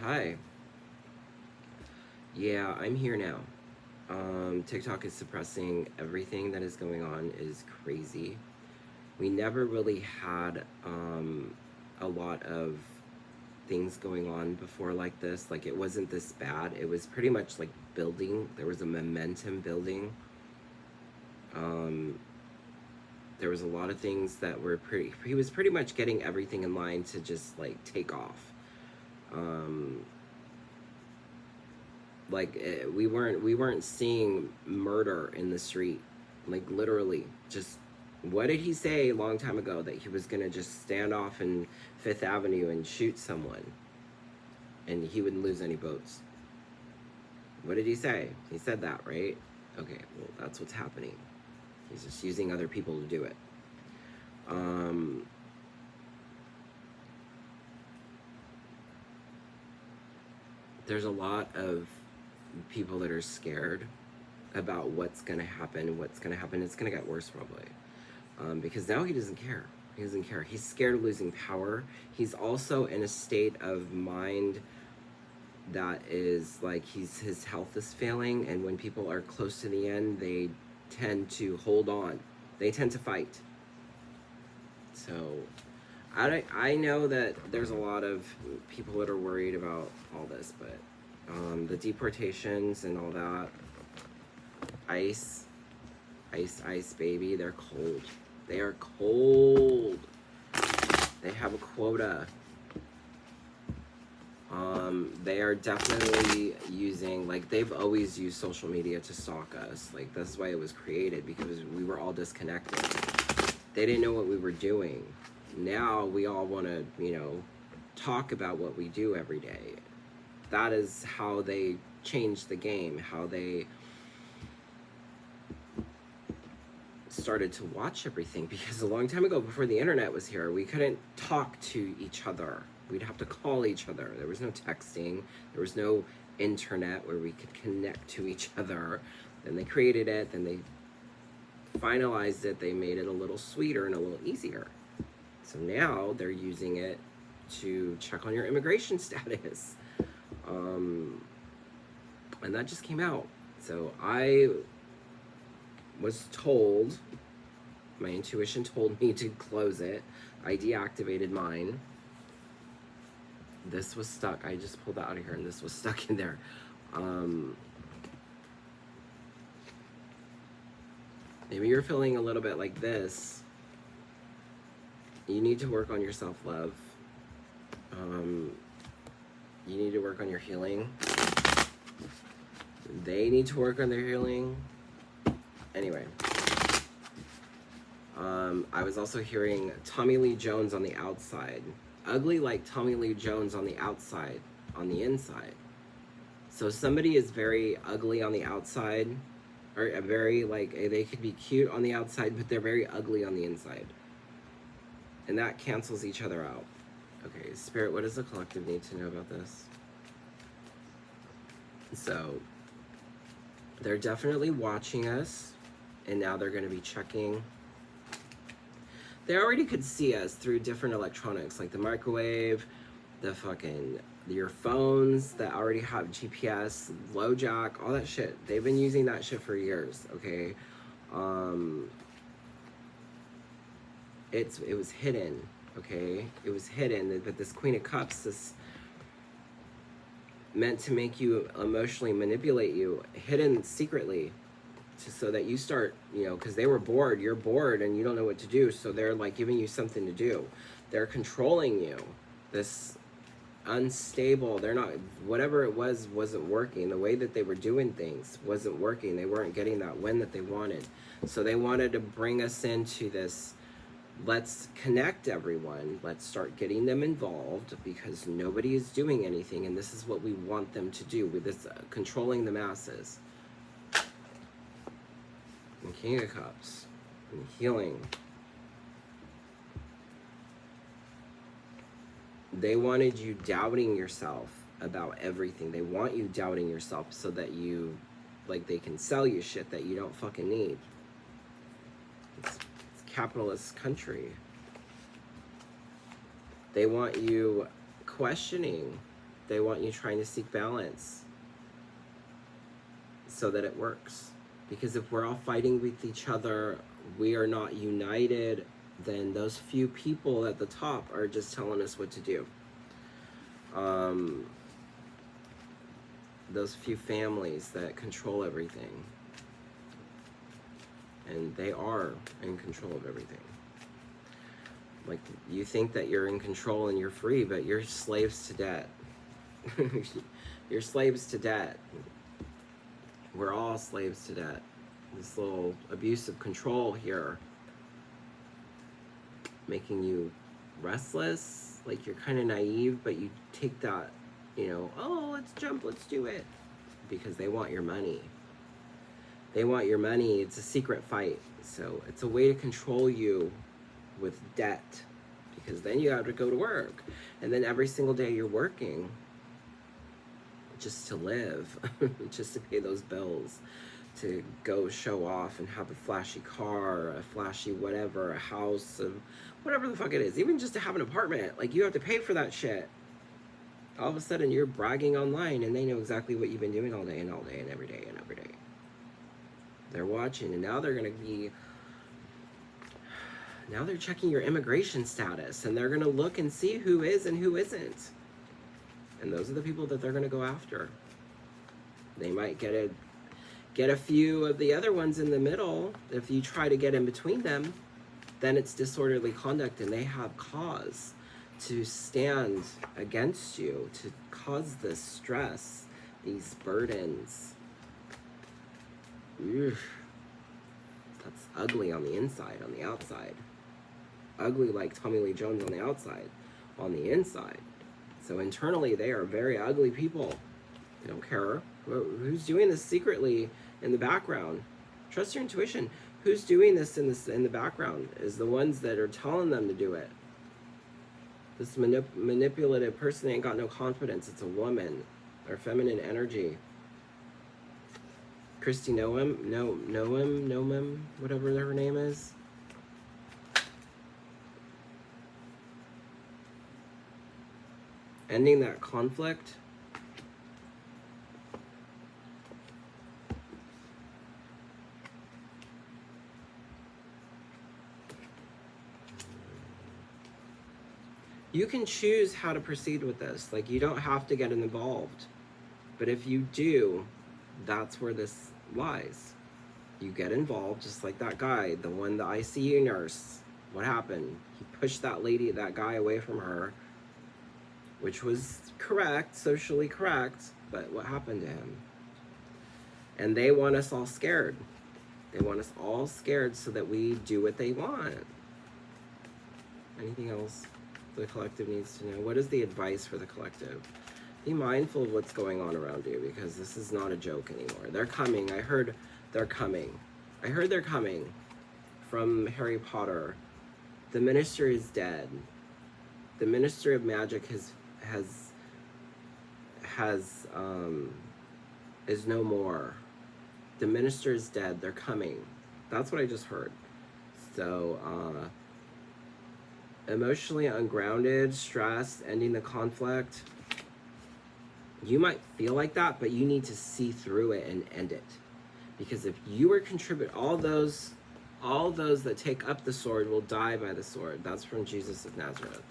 Hi. Yeah, I'm here now. TikTok is suppressing everything that is going on is crazy. We never really had a lot of things going on before like this. Like it wasn't this bad. It was pretty much like building. There was a momentum building. Um, there was a lot of things that were pretty. He was pretty much getting everything in line to just like take off. Um, we weren't seeing murder in the street, like literally. Just what did he say a long time ago that he was gonna just stand off in Fifth Avenue and shoot someone, and he wouldn't lose any votes? What did he say? He said that, right? Okay, well that's what's happening. He's just using other people to do it. Um, there's a lot of people that are scared about what's going to happen. What's going to happen? It's going to get worse probably, because now he doesn't care. He doesn't care. He's scared of losing power. He's also in a state of mind that is like his health is failing, and when people are close to the end, they tend to hold on. They tend to fight. So I know that there's a lot of people that are worried about all this, but the deportations and all that, ice, ice, baby, they're cold. They are cold. They have a quota. They are definitely using, like, they've always used social media to stalk us. Like, that's why it was created, because we were all disconnected. They didn't know what we were doing. Now we all want to, talk about what we do every day. That is how they changed the game, how they started to watch everything. Because a long time ago, before the internet was here, we couldn't talk to each other. We'd have to call each other. There was no texting. There was no internet where we could connect to each other. Then they created it. Then they finalized it. They made it a little sweeter and a little easier. So now they're using it to check on your immigration status. And that just came out. So I was told, my intuition told me to close it. I deactivated mine. This was stuck. I just pulled that out of here and this was stuck in there. Maybe you're feeling a little bit like this. You need to work on your self-love. You need to work on your healing. They need to work on their healing. Anyway. I was also hearing Tommy Lee Jones on the outside. Ugly like Tommy Lee Jones on the outside, on the inside. So somebody is very ugly on the outside, or very, like, they could be cute on the outside, but they're very ugly on the inside. And that cancels each other out. Okay, Spirit, what does the collective need to know about this? So, they're definitely watching us, and now they're going to be checking. They already could see us through different electronics, like the microwave, your phones that already have GPS, low jack, all that shit. They've been using that shit for years, okay? It was hidden, okay? It was hidden, but this Queen of Cups is meant to make you emotionally manipulate you, hidden secretly, so that you start, because they were bored. You're bored and you don't know what to do, so they're like giving you something to do. They're controlling you. This unstable, they're not, whatever it was wasn't working. The way that they were doing things wasn't working. They weren't getting that win that they wanted. So they wanted to bring us into this, let's connect everyone, let's start getting them involved, because nobody is doing anything, and this is what we want them to do with this, controlling the masses. And King of Cups and healing. They wanted you doubting yourself about everything. They want you doubting yourself so that you, like, they can sell you shit that you don't fucking need. It's capitalist country. They want you questioning They want you trying to seek balance so that it works. Because if we're all fighting with each other, we are not united, then those few people at the top are just telling us what to do. Those few families that control everything. And they are in control of everything. Like, you think that you're in control and you're free, but you're slaves to debt. You're slaves to debt. We're all slaves to debt. This little abuse of control here, making you restless, like you're kind of naive, but you take that, oh, let's jump, let's do it, because they want your money. They want your money. It's a secret fight. So it's a way to control you with debt, because then you have to go to work, and then every single day you're working just to live, just to pay those bills, to go show off and have a flashy car, a flashy whatever, a house, whatever the fuck it is, even just to have an apartment. Like, you have to pay for that shit. All of a sudden you're bragging online, and they know exactly what you've been doing all day and all day and every day and every day. They're watching, and now they're going to be, now they're checking your immigration status, and they're going to look and see who is and who isn't. And those are the people that they're going to go after. They might get a few of the other ones in the middle. If you try to get in between them, then it's disorderly conduct, and they have cause to stand against you, to cause this stress, these burdens. Ugh. That's ugly on the inside, on the outside. Ugly like Tommy Lee Jones on the outside, on the inside. So internally, they are very ugly people. They don't care. Who's doing this secretly in the background? Trust your intuition. Who's doing this in the background is the ones that are telling them to do it. This manipulative person ain't got no confidence. It's a woman, or feminine energy. Christy Noem, whatever her name is. Ending that conflict. You can choose how to proceed with this. Like, you don't have to get involved. But if you do, that's where this lies. You get involved, just like that guy, the ICU nurse. What happened? He pushed that guy away from her, which was correct, socially correct, but what happened to him? And they want us all scared. They want us all scared so that we do what they want. Anything else the collective needs to know? What is the advice for the collective? Be mindful of what's going on around you, because this is not a joke anymore. They're coming. I heard they're coming. I heard they're coming from Harry Potter. The Minister is dead. The Minister of Magic is no more. The Minister is dead. They're coming. That's what I just heard. So, emotionally ungrounded, stressed, ending the conflict. You might feel like that, but you need to see through it and end it. Because if you were all those that take up the sword will die by the sword. That's from Jesus of Nazareth.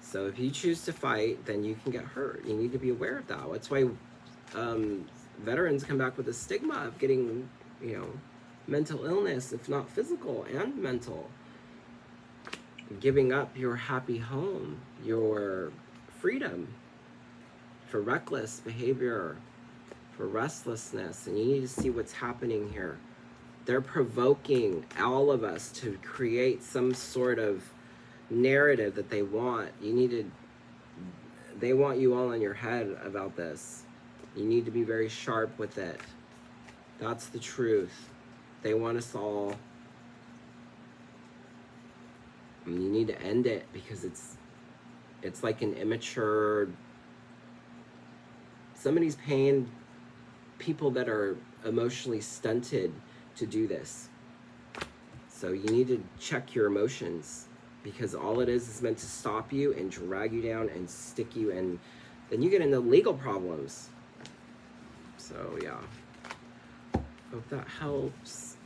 So if you choose to fight, then you can get hurt. You need to be aware of that. That's why veterans come back with the stigma of getting, mental illness, if not physical and mental. Giving up your happy home, your freedom, for reckless behavior, for restlessness. And you need to see what's happening here. They're provoking all of us to create some sort of narrative that they want. They want you all in your head about this. You need to be very sharp with it. That's the truth. They want us all. And you need to end it, because it's like an immature. Somebody's paying people that are emotionally stunted to do this. So you need to check your emotions, because all it is meant to stop you and drag you down and stick you in then you get into legal problems. So yeah, hope that helps.